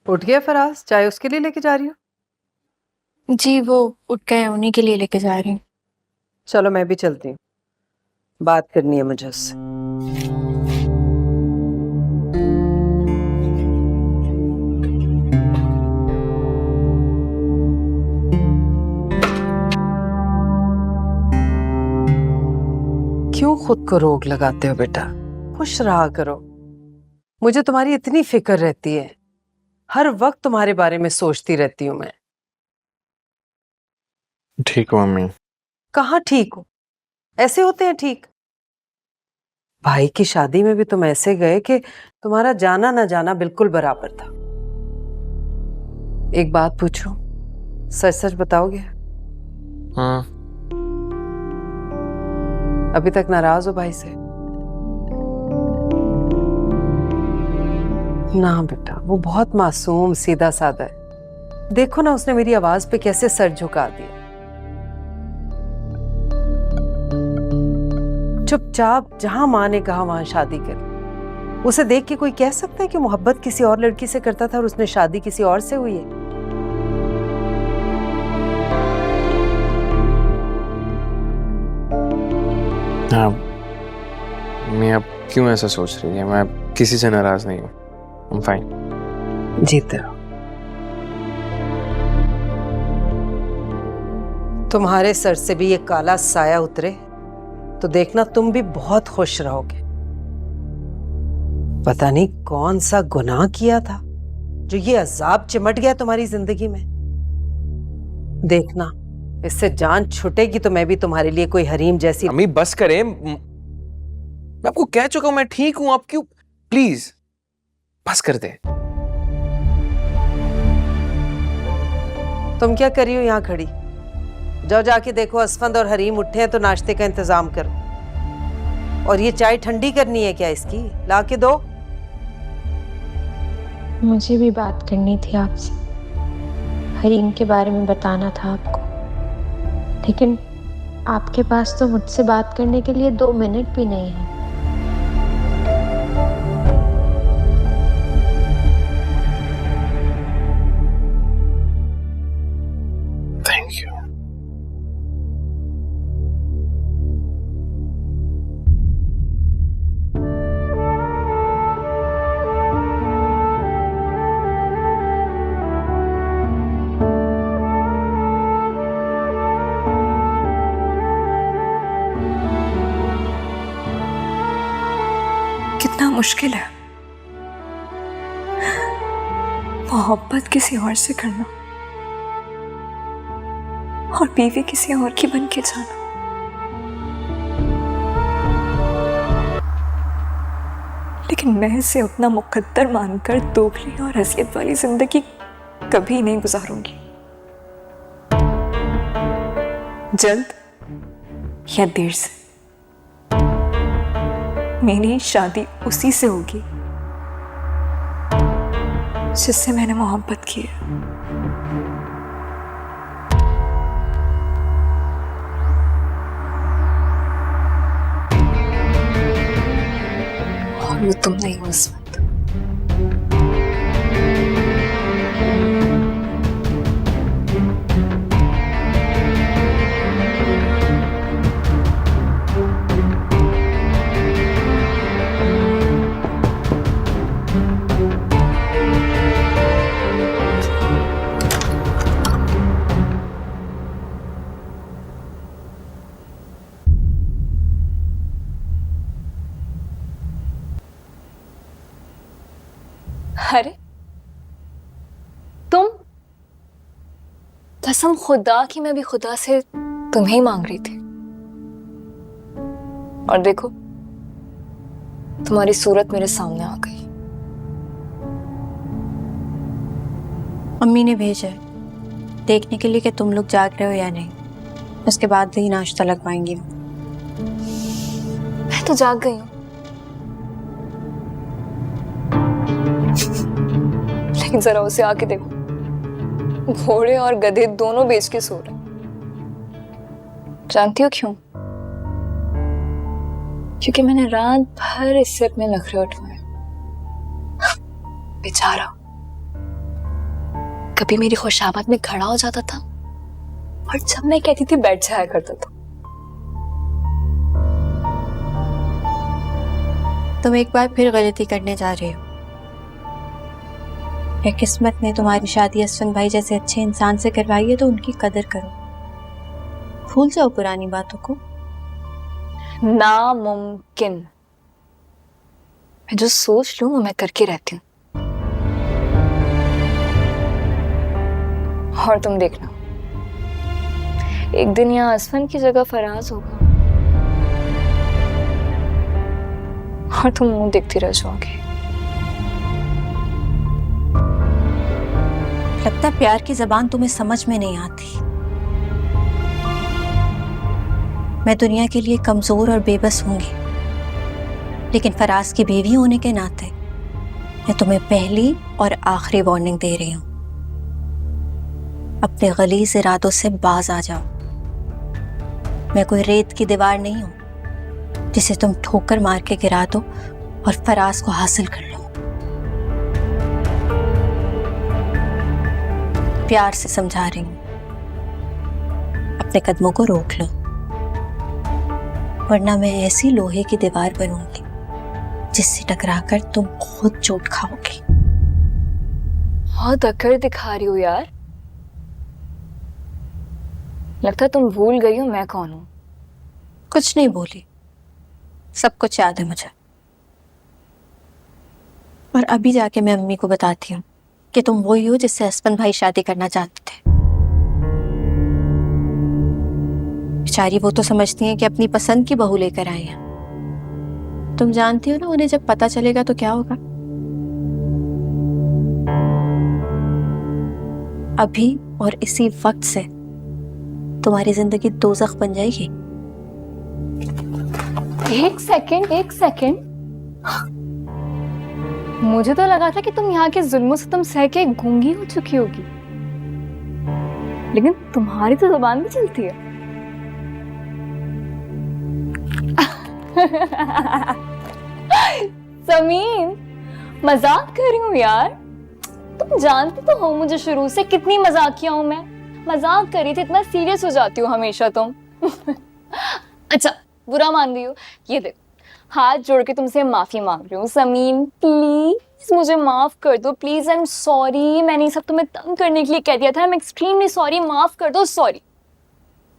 उठ गया फराज? चाय उसके लिए लेके जा रही हो? जी वो उठ गए, उन्हीं के लिए लेके जा रही हूँ। चलो मैं भी चलती हूँ, बात करनी है मुझे उससे। क्यों खुद को रोग लगाते हो बेटा? खुश रहा करो। मुझे तुम्हारी इतनी फिक्र रहती है, हर वक्त तुम्हारे बारे में सोचती रहती हूँ मैं। ठीक हो मम्मी? कहाँ ठीक हो? ऐसे होते हैं ठीक? भाई की शादी में भी तुम ऐसे गए कि तुम्हारा जाना ना जाना बिल्कुल बराबर था। एक बात पूछूं, सच सच बताओगे? हाँ। अभी तक नाराज हो भाई से? ना बेटा, वो बहुत मासूम सीधा साधा है। देखो ना उसने मेरी आवाज पे कैसे सर झुका दिया। चुपचाप जहां मां ने कहा वहां शादी कर। उसे देख के कोई कह सकता है कि मोहब्बत किसी और लड़की से करता था और उसने शादी किसी और से हुई है? हाँ मैं अब क्यों ऐसा सोच रही है? मैं किसी से नाराज नहीं हूँ। I'm fine. जीते रहो। तुम्हारे सर से भी ये काला साया उतरे तो देखना तुम भी बहुत खुश रहोगे। पता नहीं कौन सा गुनाह किया था जो ये अजाब चिमट गया तुम्हारी जिंदगी में। देखना इससे जान छुटेगी तो मैं भी तुम्हारे लिए कोई हरीम जैसी। अम्मी बस करें, मैं आपको कह चुका हूं मैं ठीक हूं। आप क्यों? प्लीज बस कर दे। तुम क्या करी हो यहाँ खड़ी? जाओ जाके देखो असफंद और हरीम उठे हैं तो नाश्ते का इंतजाम करो। और ये चाय ठंडी करनी है क्या? इसकी ला के दो। मुझे भी बात करनी थी आपसे, हरीम के बारे में बताना था आपको, लेकिन आपके पास तो मुझसे बात करने के लिए 2 मिनट भी नहीं है। Thank you. कितना मुश्किल है मोहब्बत किसी और से करना और बीवी किसी और की बन के जाना। लेकिन मैं इसे अपना मुकद्दर मानकर दोगली और अजियत वाली जिंदगी कभी नहीं गुजारूंगी। जल्द या देर से मेरी शादी उसी से होगी जिससे मैंने मोहब्बत की है। और वो तुम नहीं हो इस वक्त। अरे तुम, कसम खुदा की मैं भी खुदा से तुम्हें ही मांग रही थी। और देखो तुम्हारी सूरत मेरे सामने आ गई। अम्मी ने भेजा है देखने के लिए कि तुम लोग जाग रहे हो या नहीं, उसके बाद ही नाश्ता लगवाएंगी। मैं तो जाग गई हूँ, लेकिन जरा उसे आके देखो, घोड़े और गधे दोनों बेच के सो रहे। जानती हो क्यों? क्योंकि मैंने रात भर इससे अपने नखरे उठवाए। बेचारा कभी मेरी खुशामद में खड़ा हो जाता था और जब मैं कहती थी बैठ जाया करता था। तुम एक बार फिर गलती करने जा रहे हो। या किस्मत ने तुम्हारी शादी असफन भाई जैसे अच्छे इंसान से करवाई है तो उनकी कदर करो, भूल जाओ पुरानी बातों को। नामुमकिन। मैं जो सोच लूं वो मैं करके रहती हूँ। और तुम देखना, एक दिन यहाँ असफन की जगह फराज होगा और तुम मुंह देखती रह जाओगे। लगता है प्यार की जबान तुम्हें समझ में नहीं आती। मैं दुनिया के लिए कमजोर और बेबस होंगी, लेकिन फराज की बीवी होने के नाते मैं तुम्हें पहली और आखिरी वार्निंग दे रही हूं। अपने गलीज इरादों से बाज आ जाओ। मैं कोई रेत की दीवार नहीं हूं जिसे तुम ठोकर मार के गिरा दो और फराज को हासिल कर लो। प्यार से समझा रही हूं, अपने कदमों को रोक लो, वरना मैं ऐसी लोहे की दीवार बनूंगी जिससे टकराकर तुम खुद चोट खाओगी। बहुत अकड़ दिखा रही हो यार। लगता है तुम भूल गई हो मैं कौन हूं। कुछ नहीं बोली, सब कुछ याद है मुझे। और अभी जाके मैं अम्मी को बताती हूँ कि तुम वही हो जिससे असफन भाई शादी करना चाहते थे। बेचारी वो तो समझती हैं कि अपनी पसंद की बहू लेकर आए हैं। तुम जानती हो ना उन्हें जब पता चलेगा तो क्या होगा। अभी और इसी वक्त से तुम्हारी जिंदगी दोज़ख बन जाएगी। एक सेकंड। मुझे तो लगा था कि तुम यहाँ के जुल्मों से तुम सह के गूंगी हो चुकी होगी, लेकिन तुम्हारी तो जुबान भी चलती है। समीन, मजाक कर रही हूँ यार। तुम जानती तो हो मुझे शुरू से कितनी मजाकिया हूं मैं। मजाक कर रही थी, इतना सीरियस हो जाती हो हमेशा तुम। अच्छा, बुरा मान रही हो। ये देखो, हाथ जोड़ के तुमसे माफी मांग रही हूँ समीन, प्लीज मुझे माफ कर दो। Please, I am sorry. मैंने सब तुम्हें तंग करने के लिए कह दिया था। I am extremely sorry. माफ कर दो। सॉरी।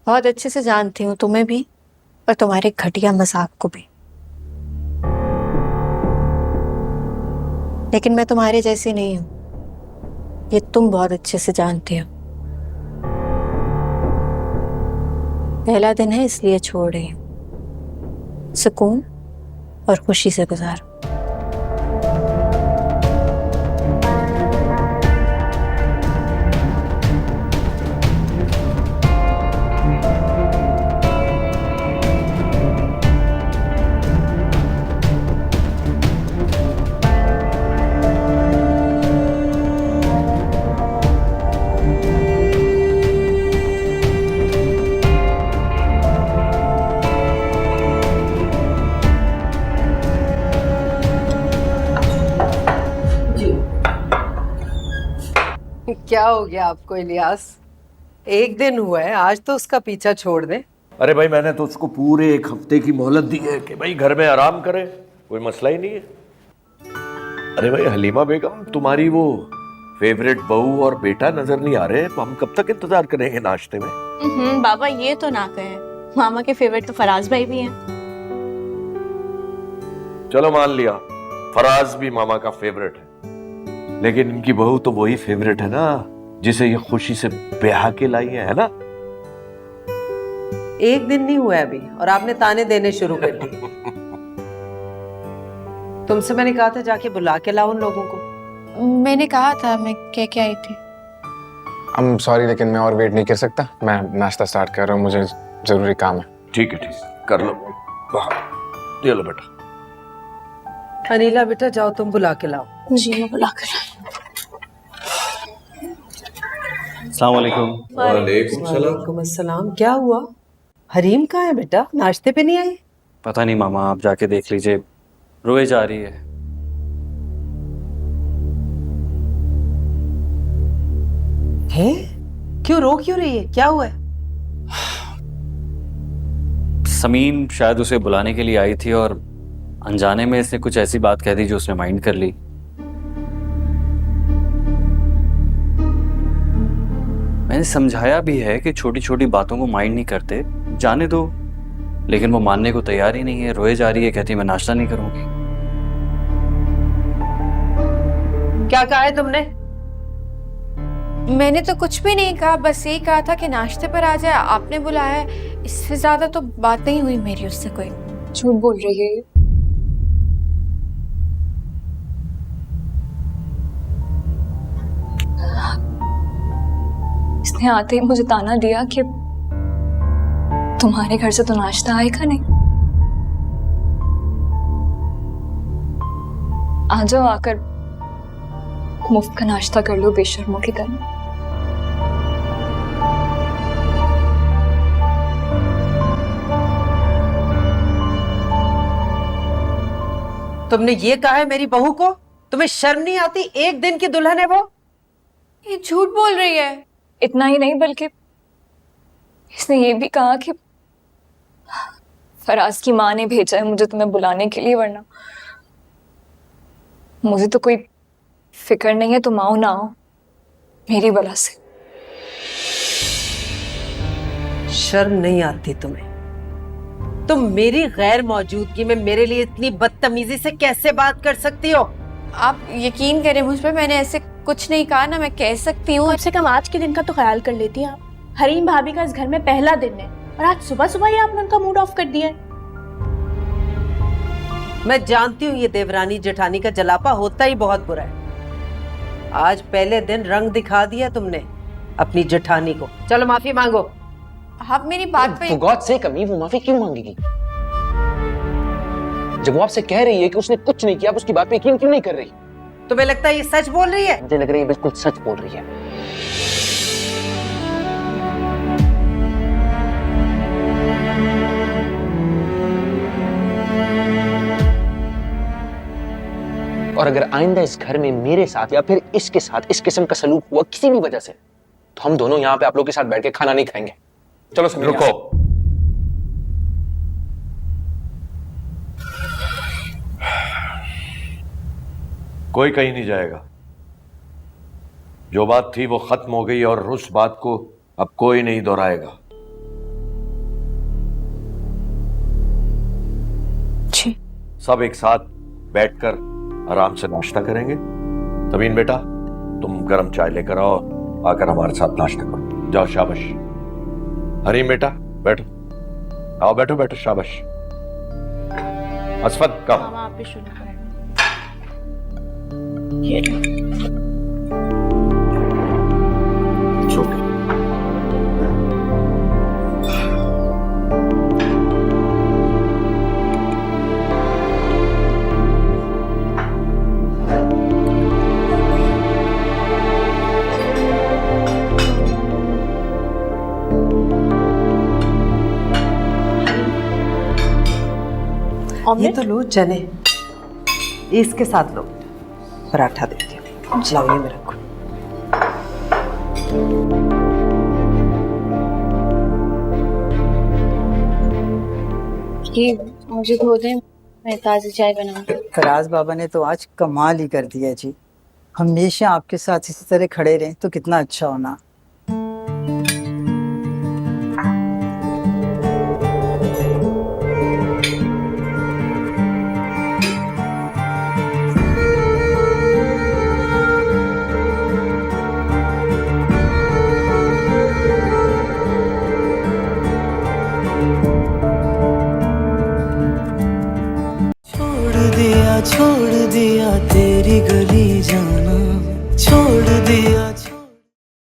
बहुत अच्छे से जानती हूँ तुम्हें भी और तुम्हारे घटिया मजाक को भी, लेकिन मैं तुम्हारे जैसी नहीं हूं, ये तुम बहुत अच्छे से जानती हो। पहला दिन है इसलिए छोड़ रही हूं। सुकून और खुशी से गुजारो। क्या हो गया आपको इलियास? एक दिन हुआ है, आज तो उसका पीछा छोड़ दे। अरे भाई, मैंने तो उसको पूरे एक हफ्ते की मोहलत दी है कि भाई घर में आराम करे, कोई मसला ही नहीं है। अरे भाई हलीमा बेगम, तुम्हारी वो फेवरेट बहू और बेटा नजर नहीं आ रहे, तो हम कब तक इंतजार करेंगे नाश्ते में? बाबा ये तो ना कहे, मामा के फेवरेट तो फराज भाई भी हैं। चलो मान लिया, फराज भी मामा का फेवरेट है, लेकिन इनकी बहू तो वही फेवरेट है ना जिसे ये खुशी से ब्याह के लाई है ना? एक दिन नहीं हुआ अभी और आपने ताने देने शुरू कर दिए। तुमसे मैंने कहा था जाके बुला के लाओ उन लोगों को। मैंने कहा था, मैं कह के आई थी। आई एम सॉरी, लेकिन मैं और वेट नहीं कर सकता। मैं नाश्ता स्टार्ट कर रहा हूँ, मुझे जरूरी काम है। ठीक है, कर लो। वाह, ये लो बेटा। अनिला बेटा जाओ, तुम बुला के लाओ। जी मैं बुला कर। अस्सलाम वालेकुम। वालेकुम अस्सलाम। क्या हुआ? हरीम कहाँ है बेटा? नाश्ते पे नहीं आई? पता नहीं मामा, आप जाके देख लीजिए, रोए जा रही है। है? क्यों रो क्यों रही है? क्या हुआ है? समीन शायद उसे बुलाने के लिए आई थी और अनजाने में इसने कुछ ऐसी बात कह दी जो उसने माइंड कर ली। मैंने समझाया भी है कि छोटी छोटी बातों को माइंड नहीं करते, जाने दो, लेकिन वो मानने को तैयार ही नहीं है। रोए जा रही है, कहती है मैं नाश्ता नहीं करूंगी। क्या कहा है तुमने? मैंने तो कुछ भी नहीं कहा, बस यही कहा था कि नाश्ते पर आ जाए, आपने बुलाया है। इससे ज्यादा तो बात नहीं हुई मेरी उससे कोई। झूठ बोल रही है ये। इसने आते ही मुझे ताना दिया कि तुम्हारे घर से तो नाश्ता आएगा नहीं। आ जाओ, आकर मुफ्त का नाश्ता कर लो बेशर्मों की तरह। तुमने ये कहा है मेरी बहू को? तुम्हें शर्म नहीं आती? एक दिन की दुल्हन है वो। ये झूठ बोल रही है। इतना ही नहीं बल्कि इसने ये भी कहा कि फराज की माँ ने भेजा है मुझे तुम्हें बुलाने के लिए, वरना मुझे तो कोई फिक्र नहीं है, तुम आओ ना आओ मेरी बला से। शर्म नहीं आती तुम्हें? तुम मेरी गैर मौजूदगी में मेरे लिए इतनी बदतमीजी से कैसे बात कर सकती हो? आप यकीन करें मुझ पर, मैंने ऐसे कुछ नहीं कहा ना। मैं कह सकती हूँ। कम से कम आज के दिन का तो ख्याल कर लेती हैं आप। हरीम भाभी का इस घर में पहला दिन है और आज सुबह सुबह ही आपने उनका मूड ऑफ कर दिया है। मैं जानती हूँ ये देवरानी जेठानी का जलापा होता ही बहुत बुरा है। आज पहले दिन रंग दिखा दिया तुमने अपनी जेठानी को। चलो माफी मांगो। आप मेरी बात पे For God's sake, अम्मी, वो माफी क्यों मांगेगी? जब वो आपसे कह रही है कि उसने कुछ नहीं किया, आप उसकी बात पे यकीन क्यों नहीं कर रही? तुम्हें लगता है ये सच बोल रही है? मुझे लग रहा है ये बिल्कुल सच बोल रही है। और अगर आइंदा इस घर में मेरे साथ या फिर इसके साथ इस किस्म का सलूक हुआ किसी भी वजह से, तो हम दोनों यहाँ पे आप लोग के साथ बैठ के खाना नहीं खाएंगे। चलो समीर, रुको। कोई कहीं नहीं जाएगा। जो बात थी वो खत्म हो गई और उस बात को अब कोई नहीं दोहराएगा। जी। सब एक साथ बैठकर आराम से नाश्ता करेंगे। तमीन बेटा, तुम गरम चाय लेकर आओ, आकर हमारे साथ नाश्ता करो। जाओ, शाबाश। हरीम बेटा बैठो, आओ बैठो बैठो, शाबाश। असफद कम। मामा आप भी शुरू करें। It's okay. ये तो लो चने, इसके साथ लो पराठा देती हूँ। लाओ ये में रखो। ये मुझे धो दें, मैं ताज़ी चाय बनाऊंगी। फराज बाबा ने तो आज कमाल ही कर दिया जी। हमेशा आपके साथ इसी तरह खड़े रहें तो कितना अच्छा होना।